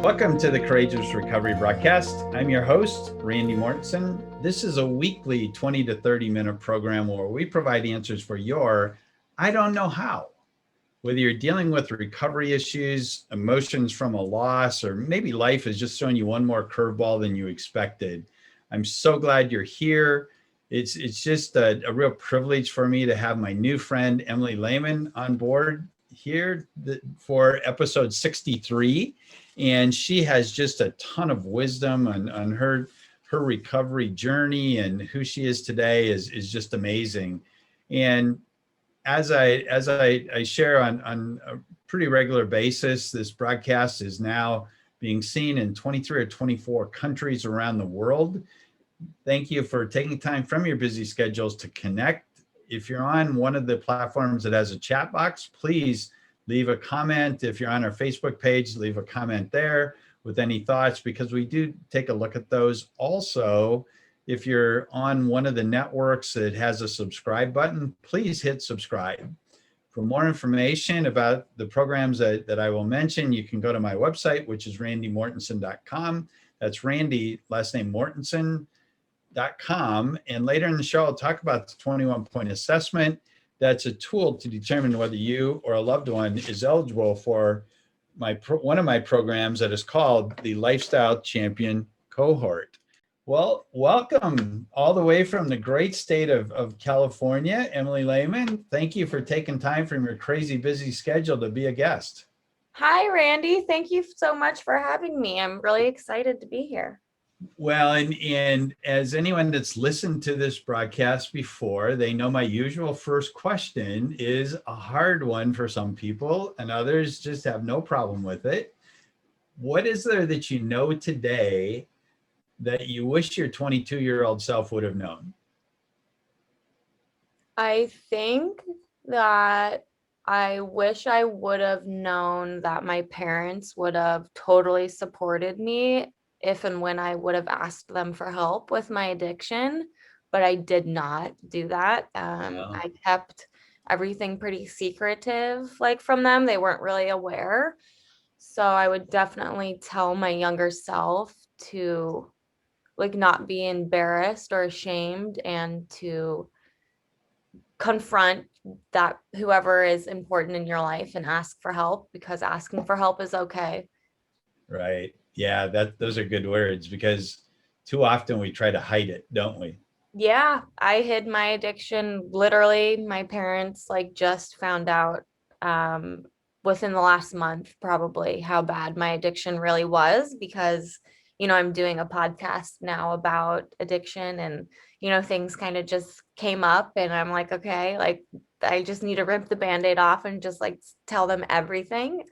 Welcome to the Courageous Recovery broadcast. I'm your host, Randy Mortensen. This is a weekly 20 to 30 minute program where we provide answers for your I don't know how. Whether you're dealing with recovery issues, emotions from a loss, or maybe life is just throwing you one more curveball than you expected, I'm so glad you're here. It's just a real privilege for me to have my new friend, Emily Lehman, on board here for episode 63. And she has just a ton of wisdom on her recovery journey, and who she is today is just amazing. And as I share on a pretty regular basis, this broadcast is now being seen in 23 or 24 countries around the world. Thank you for taking time from your busy schedules to connect. If you're on one of the platforms that has a chat box, please leave a comment. If you're on our Facebook page, leave a comment there with any thoughts, because we do take a look at those. Also, if you're on one of the networks that has a subscribe button, please hit subscribe. For more information about the programs that I will mention, you can go to my website, which is randymortensen.com. That's Randy, last name Mortensen.com. And later in the show, I'll talk about the 21-point assessment. That's a tool to determine whether you or a loved one is eligible for one of my programs that is called the Lifestyle Champion Cohort. Well, welcome all the way from the great state of California, Emily Lehman. Thank you for taking time from your crazy busy schedule to be a guest. Hi, Randy. Thank you so much for having me. I'm really excited to be here. Well, and as anyone that's listened to this broadcast before, they know my usual first question is a hard one for some people, and others just have no problem with it. What is there that you know today that you wish your 22-year-old self would have known? I think that I wish I would have known that my parents would have totally supported me if and when I would have asked them for help with my addiction, but I did not do that. I kept everything pretty secretive, like from them. They weren't really aware. So I would definitely tell my younger self to like not be embarrassed or ashamed, and to confront that whoever is important in your life and ask for help, because asking for help is okay. Right. Yeah, those are good words, because too often we try to hide it, don't we? Yeah, I hid my addiction. Literally, my parents like just found out within the last month probably how bad my addiction really was, because I'm doing a podcast now about addiction, and things kind of just came up, and I'm like, okay, like I just need to rip the band-aid off and just like tell them everything.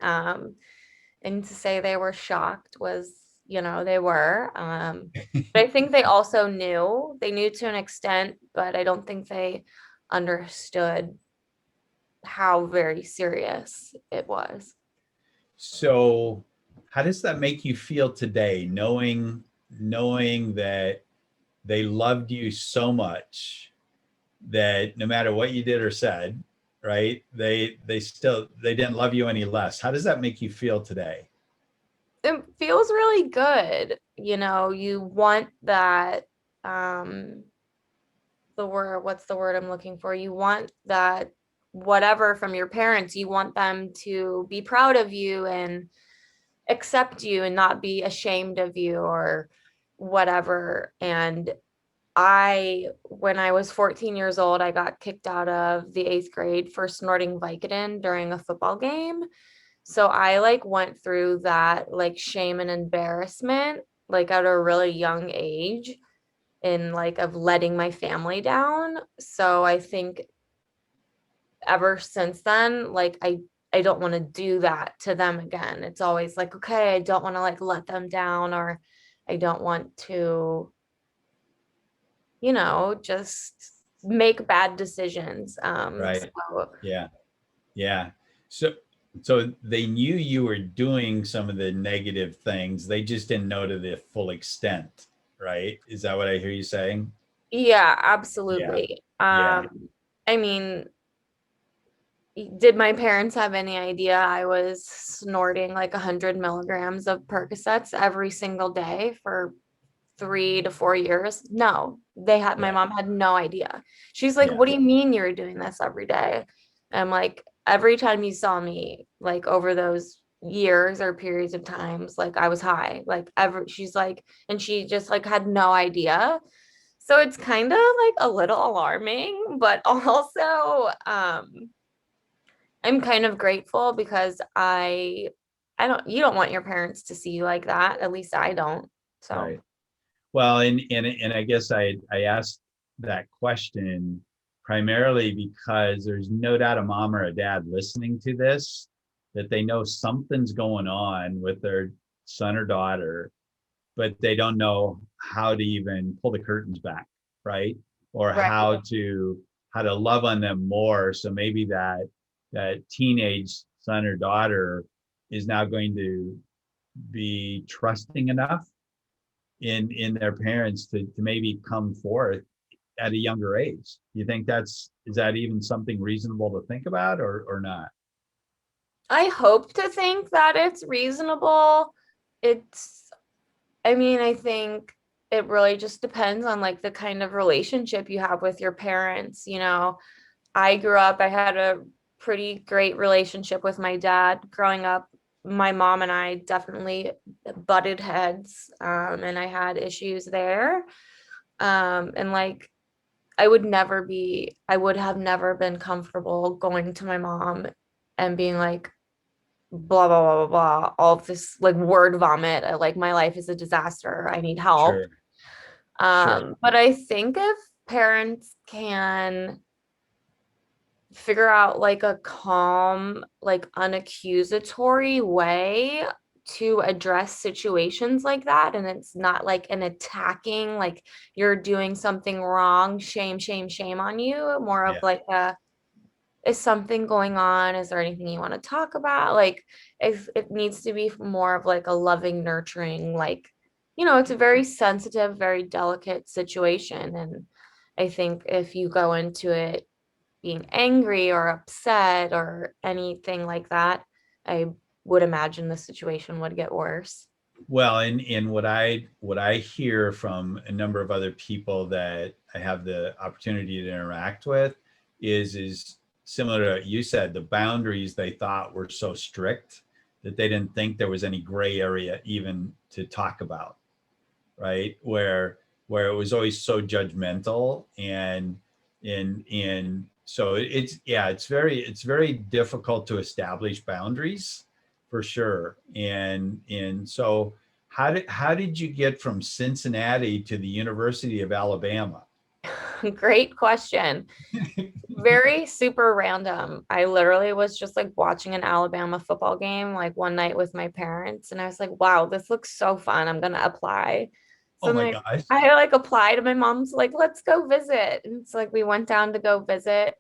And to say they were shocked was, they were. But I think they knew to an extent, but I don't think they understood how very serious it was. So how does that make you feel today, knowing that they loved you so much that no matter what you did or said, right, they didn't love you any less? How does that make you feel today? It feels really good. You want that, what's the word I'm looking for? You want that whatever from your parents, you want them to be proud of you and accept you and not be ashamed of you or whatever. And when I was 14 years old, I got kicked out of the 8th grade for snorting Vicodin during a football game. So I like went through that like shame and embarrassment like at a really young age, in like of letting my family down. So I think ever since then, like I don't want to do that to them again. It's always like, okay, I don't want to like let them down, or I don't want to, just make bad decisions. Right. So Yeah. Yeah. So they knew you were doing some of the negative things. They just didn't know to the full extent, right? Is that what I hear you saying? yeah, Yeah. absolutely. Yeah. I mean, did my parents have any idea I was snorting like 100 milligrams of Percocets every single day for 3 to 4 years? No, my Right. mom had no idea. She's like, Yeah. what do you mean you're doing this every day? And I'm like, every time you saw me, like over those years or periods of times, like I was high, like ever. She's like, and she just like had no idea. So it's kind of like a little alarming, but also, I'm kind of grateful because you don't want your parents to see you like that. At least I don't. So, Right. Well, and I guess I asked that question primarily because there's no doubt a mom or a dad listening to this that they know something's going on with their son or daughter, but they don't know how to even pull the curtains back, right? Or right. how to love on them more. So maybe that teenage son or daughter is now going to be trusting enough in their parents to maybe come forth at a younger age. You think is that even something reasonable to think about or not? I hope to think that it's reasonable. It's, I mean, I think it really just depends on like the kind of relationship you have with your parents. I had a pretty great relationship with my dad growing up. My mom and I definitely butted heads, and I had issues there. And like, I would have never been comfortable going to my mom and being like, blah, blah, blah, blah, blah, all of this like word vomit. Like, my life is a disaster. I need help. Sure, sure. But I think if parents can figure out like a calm, like unaccusatory way to address situations like that, and it's not like an attacking, like you're doing something wrong, shame, shame, shame on you, more of Yeah. like a, is something going on? Is there anything you want to talk about? Like, if it needs to be more of like a loving, nurturing, like, it's a very sensitive, very delicate situation. And I think if you go into it being angry or upset or anything like that, I would imagine the situation would get worse. Well, and what I hear from a number of other people that I have the opportunity to interact with is similar to what you said. The boundaries they thought were so strict that they didn't think there was any gray area even to talk about, right? Where it was always so judgmental and so it's very difficult to establish boundaries for sure. And so how did you get from Cincinnati to the University of Alabama? Great question. Very super random. I literally was just like watching an Alabama football game like one night with my parents, and I was like, wow, this looks so fun. I'm gonna apply. Oh So my my gosh. I like applied, and my mom's like, let's go visit. And it's like we went down to go visit,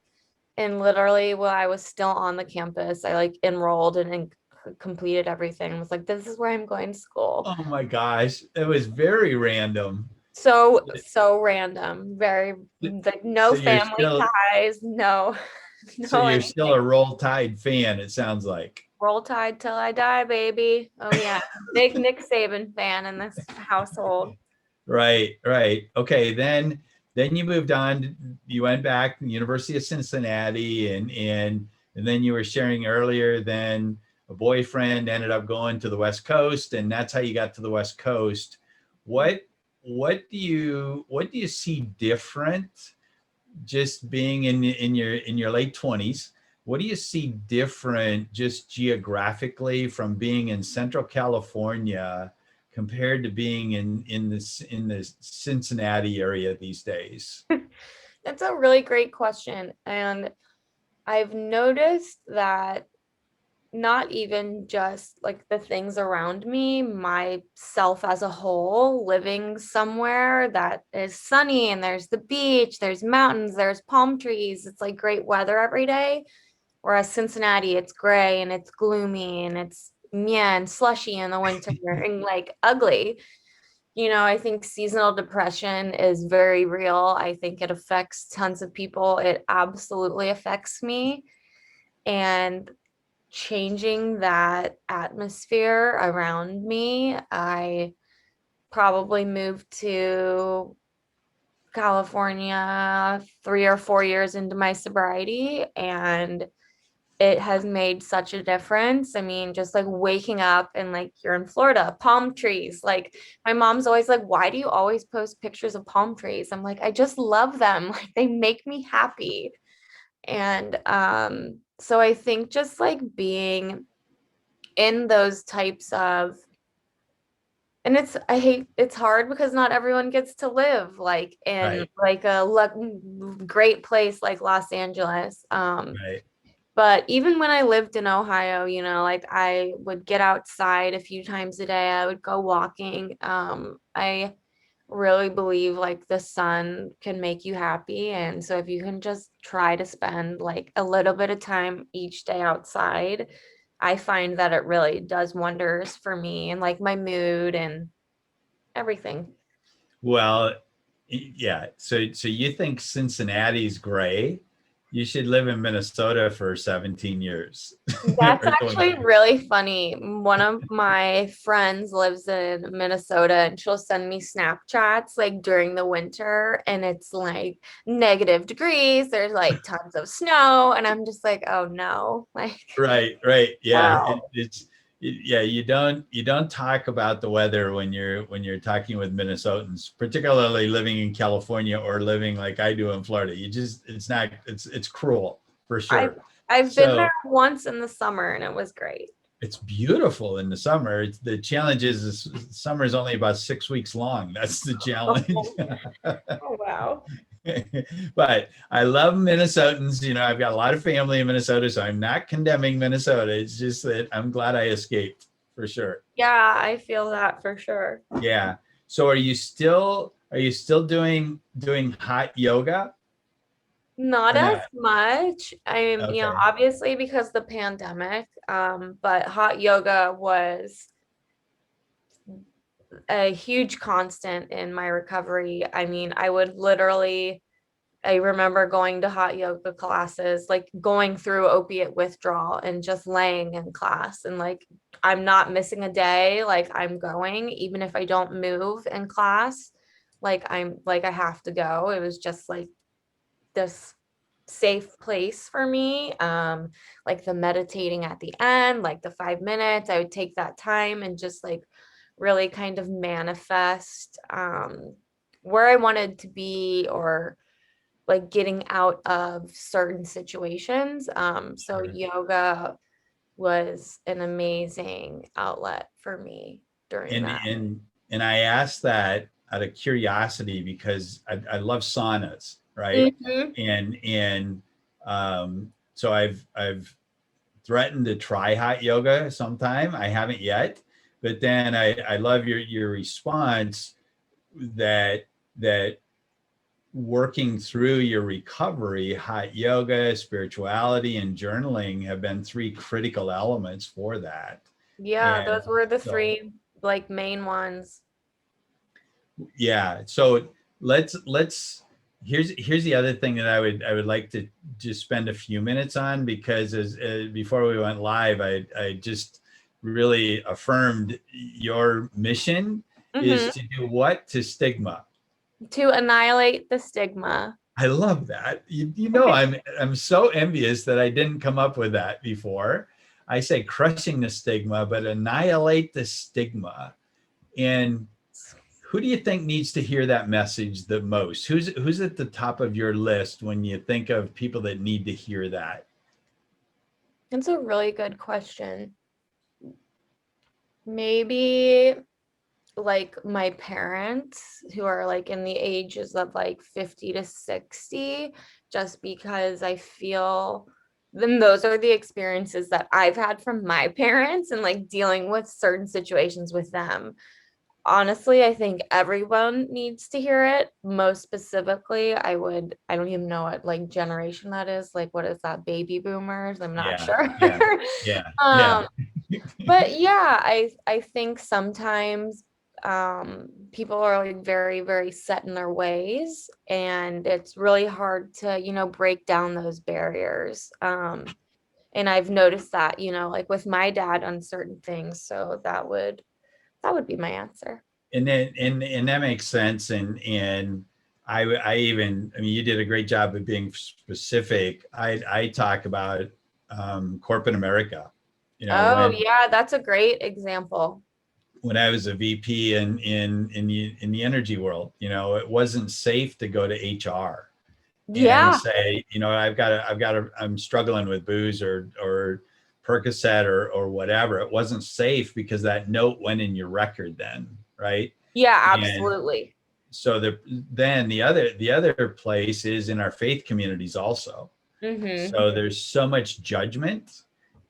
and literally while I was still on the campus, I like enrolled and completed everything. I was like, this is where I'm going to school. Oh my gosh. It was very random. So random. Very like no So you're family still ties, no so no you're still anything. a Roll Tide fan, it sounds like. Roll Tide till I die, baby. Oh yeah. Big Nick Saban fan in this household. Right, right. Okay, then you moved on. You went back to the University of Cincinnati, and then you were sharing earlier. Then a boyfriend ended up going to the West Coast, and that's how you got to the West Coast. What what do you see different just being in your late 20s? What do you see different just geographically from being in Central California compared to being in the Cincinnati area these days? That's a really great question. And I've noticed that not even just like the things around me, myself as a whole, living somewhere that is sunny and there's the beach, there's mountains, there's palm trees, it's like great weather every day. Whereas Cincinnati, it's gray and it's gloomy and it's yeah and slushy in the winter and like ugly. I think seasonal depression is very real. I think it affects tons of people. It absolutely affects me. and changing that atmosphere around me. I probably moved to California 3 or 4 years into my sobriety, and it has made such a difference. I mean, just like waking up and like you're in Florida, palm trees. Like my mom's always like, why do you always post pictures of palm trees? I'm like, I just love them. Like they make me happy. And so I think just like being in those types of, and it's hard because not everyone gets to live like in Right. like a great place like Los Angeles. Right. But even when I lived in Ohio, like I would get outside a few times a day. I would go walking. I really believe like the sun can make you happy. And so if you can just try to spend like a little bit of time each day outside, I find that it really does wonders for me and like my mood and everything. Well, yeah. So you think Cincinnati's gray? You should live in Minnesota for 17 years That's or actually 20. really funny. One of my friends lives in Minnesota and she'll send me Snapchats like during the winter and it's like -degrees. There's like tons of snow and I'm just like, oh no. Like, Right, right. Yeah. wow. Yeah, you don't talk about the weather when you're talking with Minnesotans, particularly living in California or living like I do in Florida. It's cruel for I've sure. I've been there So once in the summer and it was great. it's beautiful in the summer. The challenge is summer is only about 6 weeks long. That's the challenge. Oh, oh wow. But I love Minnesotans. I've got a lot of family in Minnesota, so I'm not condemning Minnesota. It's just that I'm glad I escaped for sure. Yeah, I feel that for sure. Yeah. So are you still doing hot yoga Not or as not? much. Okay. Obviously because the pandemic, but hot yoga was a huge constant in my recovery. I mean, I remember going to hot yoga classes, like going through opiate withdrawal and just laying in class and like I'm not missing a day, like I'm going, even if I don't move in class, like I have to go. It was just like this safe place for me. Like the meditating at the end, like the 5 minutes, I would take that time and just like really kind of manifest where I wanted to be or like getting out of certain situations. So Sure. yoga was an amazing outlet for me during And that. and and I asked that out of curiosity because I love saunas, right? Mhm. So I've threatened to try hot yoga sometime. I haven't yet, but then I love your response that that working through your recovery, hot yoga, spirituality, and journaling have been three critical elements for that. Yeah, And those were the so three like main ones. yeah, so let's here's the other thing that I would like to just spend a few minutes on because as before we went live, I just really affirmed your mission is Hmm. to do what to stigma. To annihilate the stigma. I love that. I'm so envious that I didn't come up with that before. I say crushing the stigma, but annihilate the stigma. And who do you think needs to hear that message the most? Who's at the top of your list when you think of people that need to hear that? That's a really good question. Maybe like my parents who are like in the ages of like 50 to 60, just because I feel then those are the experiences that I've had from my parents and like dealing with certain situations with them. Honestly, I think everyone needs to hear it. Most specifically, I don't even know what like generation that is. Like, what is that? Baby boomers? I'm not Yeah, sure. yeah, yeah, yeah. um, but yeah, I think sometimes people are like very, very set in their ways, and it's really hard to, break down those barriers. And I've noticed that, like with my dad on certain things. So that would be my answer. And then, and that makes sense. And I mean, you did a great job of being specific. I talk about corporate America. You know, Oh, yeah, that's a great example. when I was a VP in the energy world, it wasn't safe to go to HR and Yeah. say, I'm struggling with booze or Percocet or whatever. It wasn't safe because that note went in your record then, right? Yeah, And absolutely. so then the other place is in our faith communities also. Mm-hmm. So there's so much judgment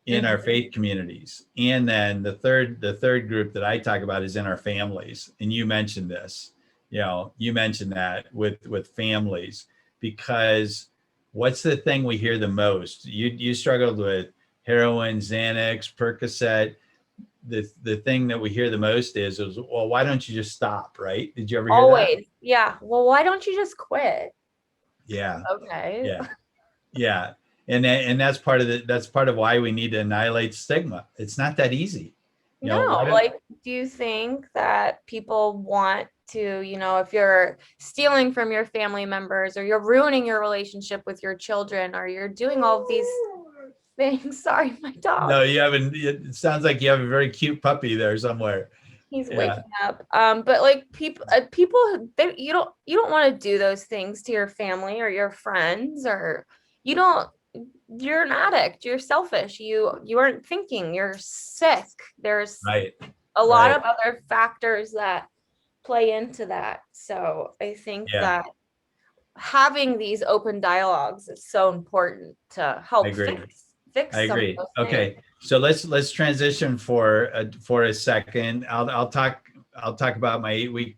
in our Mm-hmm. faith communities. And then the third group that I talk about is in our families. And you mentioned this, you mentioned that with families, because what's the thing we hear the most? You struggled with heroin, Xanax, Percocet. The thing that we hear the most is, well, why don't you just stop, right? Did you ever hear that? Always. Yeah. Well, why don't you just quit? Yeah. Okay. Yeah. Yeah. And that's part of why we need to annihilate stigma. It's not that easy. Why No, don't like, do you think that people want to, if you're stealing from your family members or you're ruining your relationship with your children or you're doing all of these things? Sorry, my dog. no, you haven't. It sounds like you have a very cute puppy there somewhere. He's Yeah. waking up. But like people, you don't want to do those things to your family or your friends, or you don't. You're an addict. You're selfish. You aren't thinking. You're sick. There's Right. a lot Right. of other factors that play into that. So I think Yeah. that having these open dialogues is so important to I help agree. fix I some of agree. those things. Okay. So let's transition for a second. I'll talk about my 8-week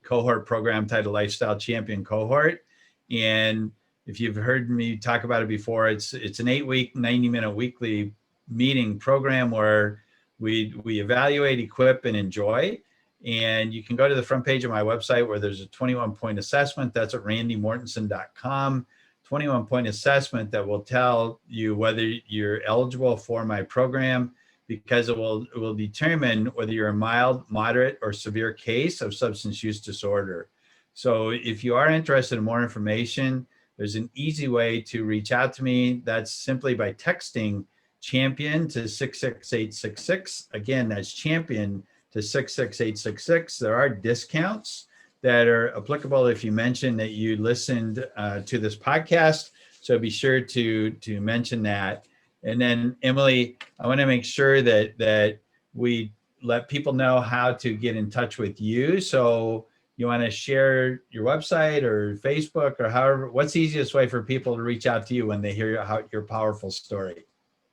cohort program titled Lifestyle Champion Cohort. And if you've heard me talk about it before, it's an 8-week, 90-minute weekly meeting program where we evaluate, equip, and enjoy. And you can go to the front page of my website where there's a 21-point assessment. That's at randymortensen.com. 21-point assessment that will tell you whether you're eligible for my program, because it will determine whether you're a mild, moderate, or severe case of substance use disorder. So if you are interested in more information, there's an easy way to reach out to me. That's simply by texting champion to 66866. Again, that's champion to 66866. There are discounts that are applicable if you mention that you listened to this podcast. So be sure to mention that. And then, Emily, I want to make sure that we let people know how to get in touch with you. So you want to share your website or Facebook or however, what's the easiest way for people to reach out to you when they hear your powerful story?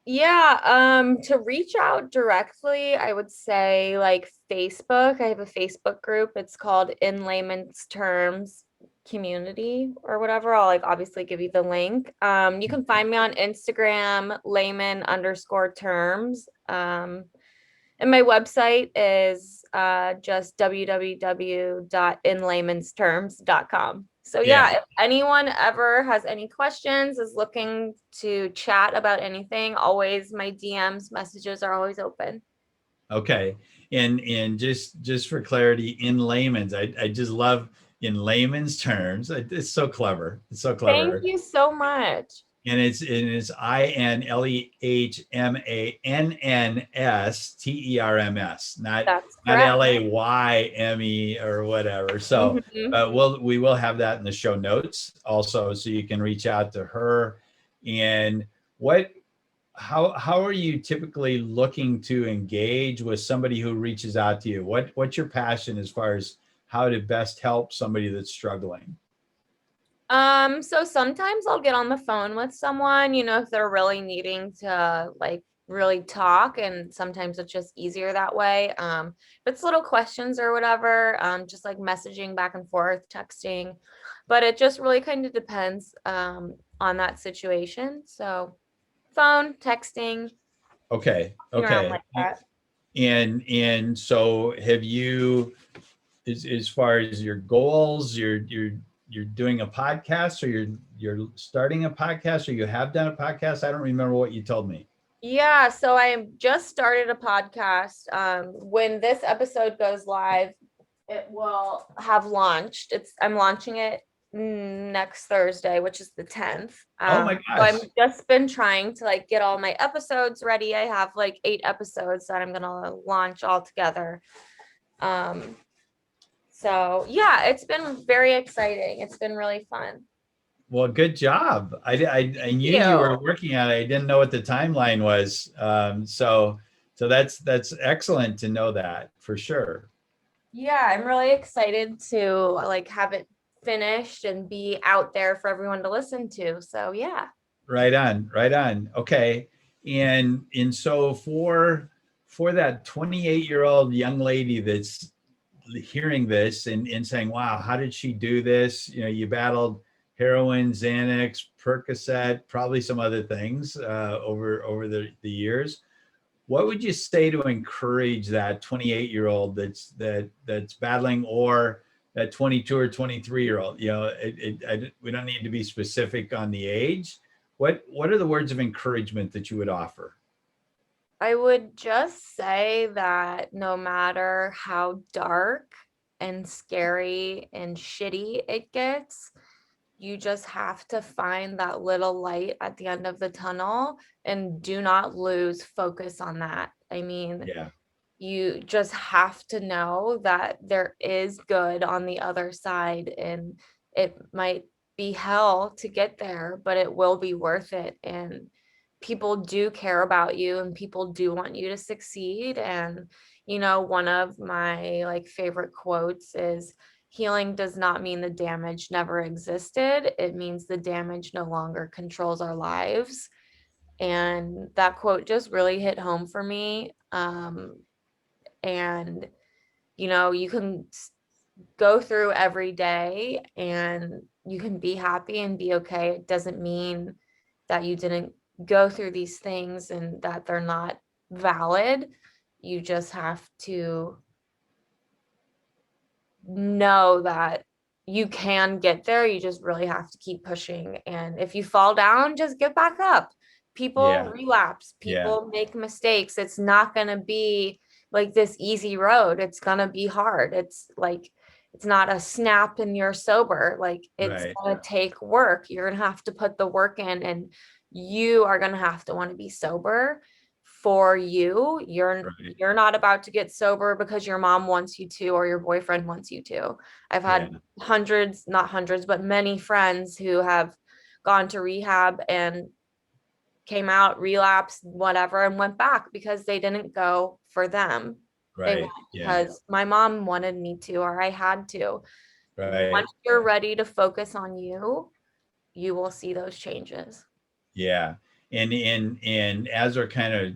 Yeah, to reach out directly, I would say like Facebook. I have a Facebook group. It's called In Layman's Terms Community or whatever. I'll like obviously give you the link. You can find me on Instagram, layman_terms. And my website is just www.inlaymansterms.com. So Yeah. yeah, if anyone ever has any questions, is looking to chat about anything, always my DMs, messages are always open. Okay. And just for clarity, in layman's, I just love in layman's terms. It's so clever. It's so Thank clever. you so much. And it's INLEHMANNSTERMS, That's not correct. LAYME or whatever. So Mhm. we will have that in the show notes also, so you can reach out to her. And how are you typically looking to engage with somebody who reaches out to you? What's your passion as far as how to best help somebody that's struggling? So sometimes I'll get on the phone with someone, if they're really needing to like really talk, and sometimes it's just easier that way. If it's little questions or whatever, just like messaging back and forth, texting, but it just really kind of depends on that situation. So phone, texting, Okay. around Okay. like that. And so have you, as far as your goals, you're doing a podcast, or you're starting a podcast, or you have done a podcast? I don't remember what you told me. Yeah, so I just started a podcast. When this episode goes live, it will have launched. I'm launching it next Thursday, which is the 10th. Oh my So I'm gosh. just been trying to like get all my episodes ready. I have like 8 episodes that I'm gonna launch all together. Um, so yeah, it's been very exciting. It's been really fun. Well, good job. I Thank knew you were you. working on it. I didn't know what the timeline was. So that's excellent to know that for sure. Yeah, I'm really excited to like have it finished and be out there for everyone to listen to. So yeah. Right on, right on. Okay. And so for that 28-year-old young lady that's hearing this and saying, wow, how did she do this? You know, you battled heroin, Xanax, Percocet, probably some other things over the years. What would you say to encourage that 28-year-old that's battling, or that 22 or 23-year-old? You know, we don't need to be specific on the age. What are the words of encouragement that you would offer? I would just say that no matter how dark and scary and shitty it gets, you just have to find that little light at the end of the tunnel and do not lose focus on that. I mean, Yeah, you just have to know that there is good on the other side, and it might be hell to get there, but it will be worth it. And people do care about you and people do want you to succeed. And, one of my like favorite quotes is, healing does not mean the damage never existed. It means the damage no longer controls our lives. And that quote just really hit home for me. And you can go through every day and you can be happy and be okay. It doesn't mean that you didn't go through these things and that they're not valid. You just have to know that you can get there. You just really have to keep pushing. And if you fall down, just get back up. People yeah, relapse, yeah. people make mistakes. It's not going to be like this easy road. It's going to be hard. It's like, it's not a snap and you're sober. Like it's Right, going to take work. You're going to have to put the work in, and you are going to have to want to be sober for you. right. You're not about to get sober because your mom wants you to or your boyfriend wants you to. I've Yeah, had hundreds, not hundreds, but many friends who have gone to rehab and came out, relapsed, whatever, and went back because they didn't go for them. They went right. Yeah, because my mom wanted me to, or I had to. right. Once you're ready to focus on you, you will see those changes. Yeah. And as we're kind of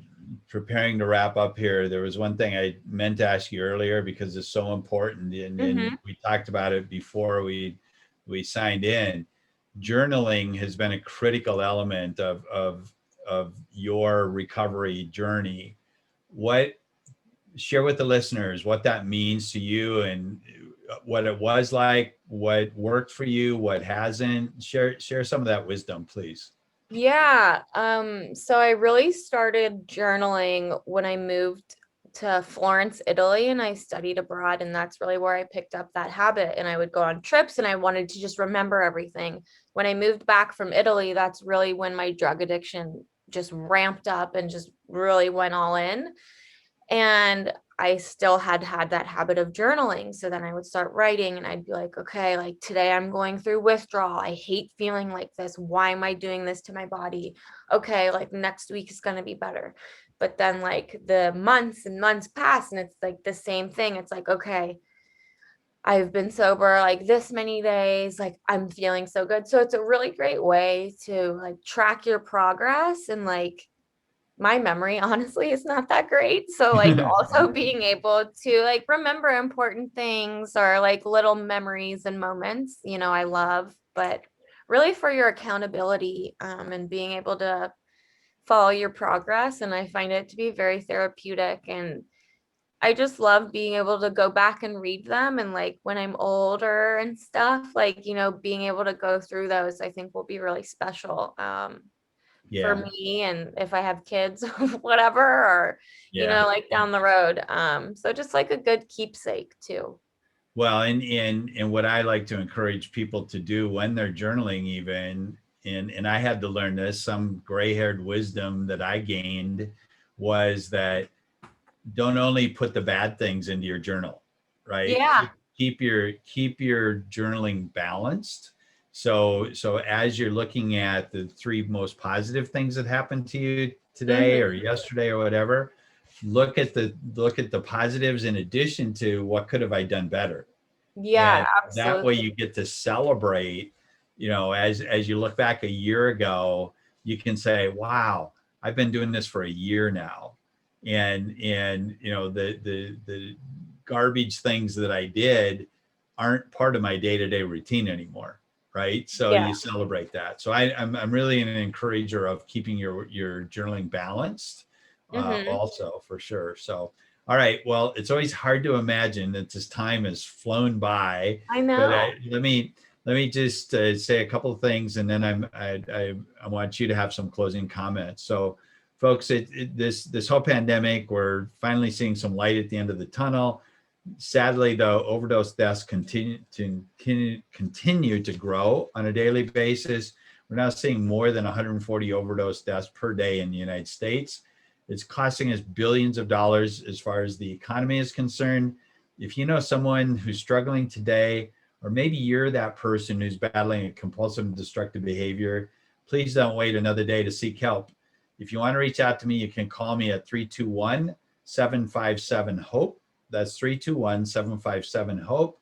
preparing to wrap up here, there was one thing I meant to ask you earlier because it's so important, and Mm-hmm. we talked about it before we signed in. Journaling has been a critical element of your recovery journey. What Share with the listeners what that means to you, and what it was like, what worked for you, what hasn't. Share some of that wisdom, please. Yeah. So I really started journaling when I moved to Florence, Italy, and I studied abroad. And that's really where I picked up that habit. And I would go on trips and I wanted to just remember everything. When I moved back from Italy, that's really when my drug addiction just ramped up and just really went all in. And I still had that habit of journaling. So then I would start writing and I'd be like, okay, like today I'm going through withdrawal. I hate feeling like this. Why am I doing this to my body? Okay, like next week is going to be better. But then like the months and months pass and it's like the same thing. It's like, okay, I've been sober like this many days, like I'm feeling so good. So it's a really great way to like track your progress. And like my memory honestly is not that great, so like also being able to like remember important things or like little memories and moments, I love. But really for your accountability, and being able to follow your progress, and I find it to be very therapeutic. And I just love being able to go back and read them, and like when I'm older and stuff, like being able to go through those, I think will be really special. for Yeah. me, and if I have kids, whatever, or, Yeah. like down the road. So just like a good keepsake too. Well, and what I like to encourage people to do when they're journaling, even, and I had to learn this, some gray-haired wisdom that I gained was that don't only put the bad things into your journal, right? Yeah. Keep your journaling balanced. So as you're looking at the three most positive things that happened to you today or Hmm. yesterday or whatever, look at the positives in addition to what could have I done better. Yeah, And that way absolutely. you get to celebrate, as you look back a year ago, you can say, wow, I've been doing this for a year now. And the garbage things that I did aren't part of my day-to-day routine anymore. Right. So Yeah. you celebrate that. So I'm really an encourager of keeping your journaling balanced, Hmm. also, for sure. So all right. Well, it's always hard to imagine that this time has flown by, I but know. let me just say a couple of things, and then I want you to have some closing comments. So, folks, this whole pandemic, we're finally seeing some light at the end of the tunnel. Sadly, though, overdose deaths continue to grow on a daily basis. We're now seeing more than 140 overdose deaths per day in the United States. It's costing us billions of dollars as far as the economy is concerned. If you know someone who's struggling today, or maybe you're that person who's battling a compulsive and destructive behavior, please don't wait another day to seek help. If you want to reach out to me, you can call me at 321-757-HOPE. That's 321-757-HOPE.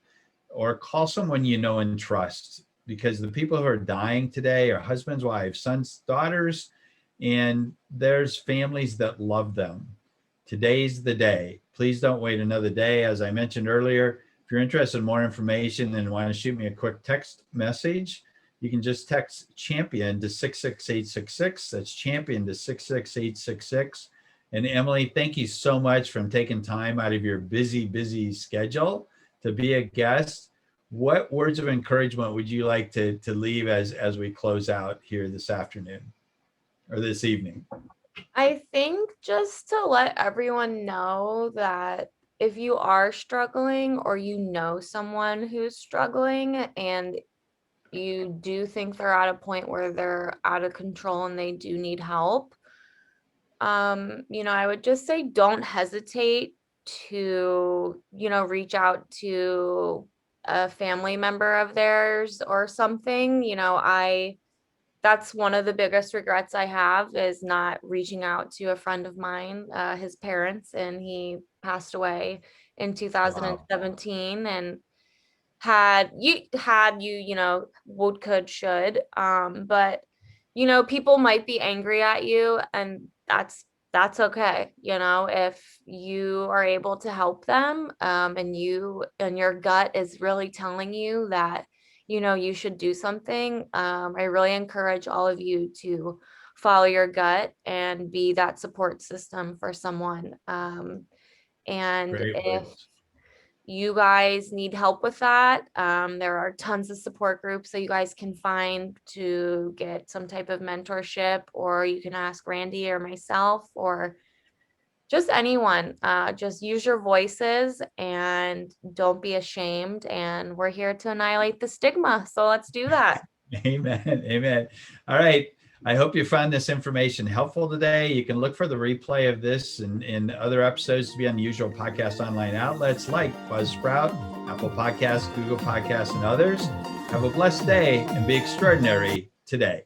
Or call someone you know and trust, because the people who are dying today are husbands, wives, sons, daughters, and there's families that love them. Today's the day. Please don't wait another day. As I mentioned earlier, if you're interested in more information and want to shoot me a quick text message, you can just text champion to 66866. That's champion to 66866. And Emily, thank you so much for taking time out of your busy schedule to be a guest. What words of encouragement would you like to leave as we close out here this afternoon or this evening? I think just to let everyone know that if you are struggling, or you know someone who's struggling, and you do think they're at a point where they're out of control and they do need help, I would just say don't hesitate to, reach out to a family member of theirs or something. That's one of the biggest regrets I have, is not reaching out to a friend of mine, his parents, and he passed away in Wow. 2017. And had you, would, could, should, but people might be angry at you, and that's okay. If you are able to help them, and your gut is really telling you that you should do something, I really encourage all of you to follow your gut and be that support system for someone. And Great if words. you guys need help with that, there are tons of support groups that you guys can find to get some type of mentorship, or you can ask Randy or myself, or just anyone. Just use your voices and don't be ashamed. And we're here to annihilate the stigma. So let's do that. Amen. Amen. All right. I hope you found this information helpful today. You can look for the replay of this and other episodes to be on the usual podcast online outlets like Buzzsprout, Apple Podcasts, Google Podcasts, and others. Have a blessed day and be extraordinary today.